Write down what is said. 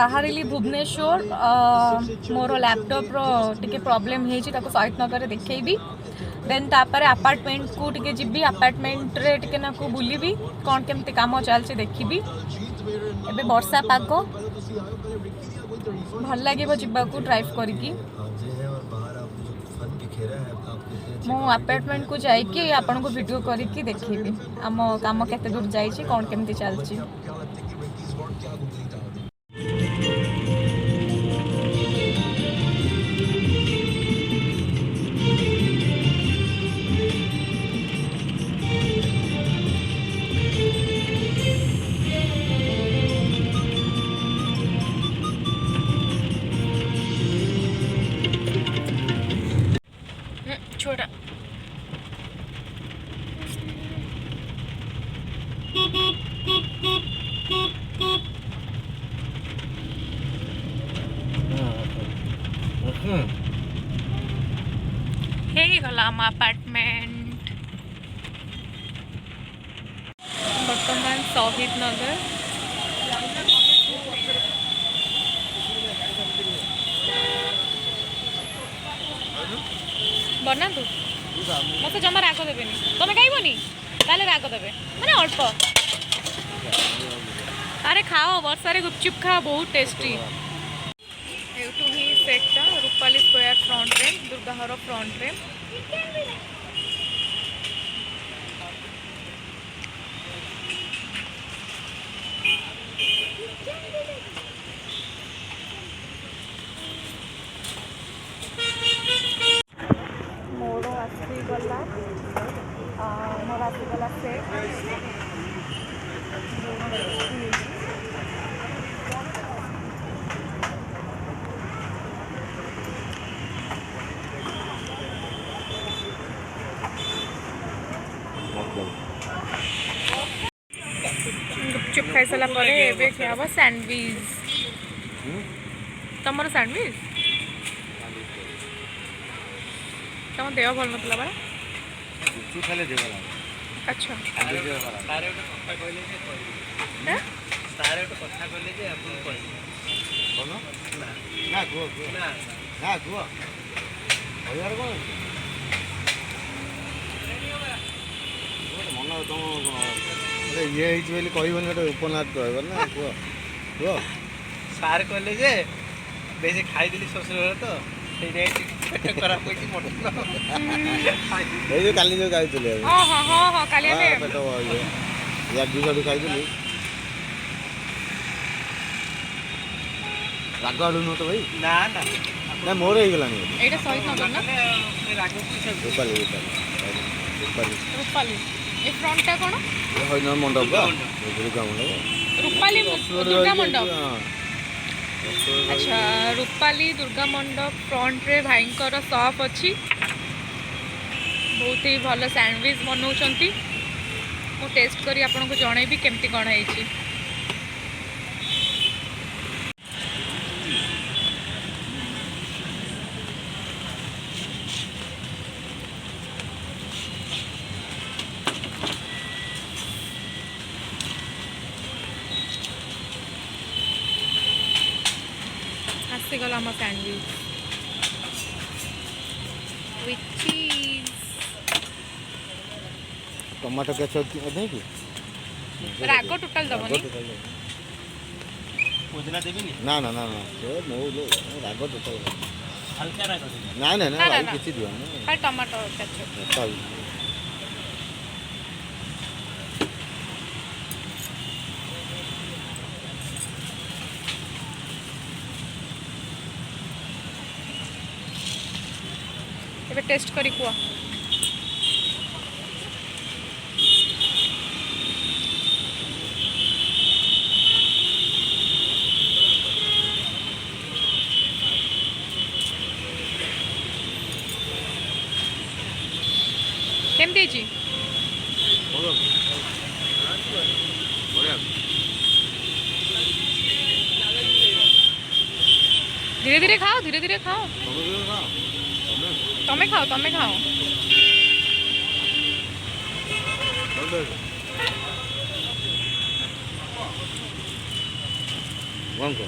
बाहरी भुवनेश्वर मोर लैपटॉप रो प्रॉब्लम है शहीद नगर देखी देन तापर अपार्टमेंट को टिके जीबी अपार्टमेंट रे टिके ना को बुलीबी कौन केमती काम चलছে देखिबी एबे वर्षा पाग भल लगे जीवाकू ड्राइव करिकी मो अपार्टमेंट को जाइए आपन को वीडियो करिकी देखिबी आम काम केते दूर जाइए कौन केमती चलছি छोटा गला अपार्टमेंट बर्तमान शहीद नगर बना तू मत जमा राग देवे तुम खाइबनी ताले राग देवे मैंने अल्प अरे खाओ वर्षा रे गुपचुप खा बहुत टेस्टी एठू ही सेटटा रूपाली स्क्वायर फ्रंट रे दुर्गाहर फ्रंट रे मोर आसीगला सेट गुपचुप खाई सारा क्या सैंडविच तुम सैंडविच तुम देह भल ना बड़ा अच्छा ये कहबन उपनाथ कह ना कह कह सार कहले जे बेसी खाईदेली शशुर तो खराब काली जो खाई पेट या दुई खाई राग आलू नुह तो भाई ना ना ना मोर हो गला रूपाली ये फ्रंटटा कोन हरिनाम मंडप दुर्गा मंडप रूपाली दुर्गा मंडप अच्छा रूपाली दुर्गा मंडप फ्रंट रे भाईंकर शॉप अच्छी बहुत ही भल सैंडविच बनाउछंती मु टेस्ट करी आपन को जणैबी केमती कोन हैछि गला सैंडविच विथ चीज टमाटो केचप नहीं कि राग टोटल दबनी पुदीना देबी ना ना ना ना से नो लो राग टोटल हल्का राग ना ना ना भाई किछि दियो ना खाली टमाटो केचप एबे टेस्ट करी कुआ केमती जी धीरे धीरे खाओ धीरे धीरे खाओ तमें खाओ तमें खाओ कौन को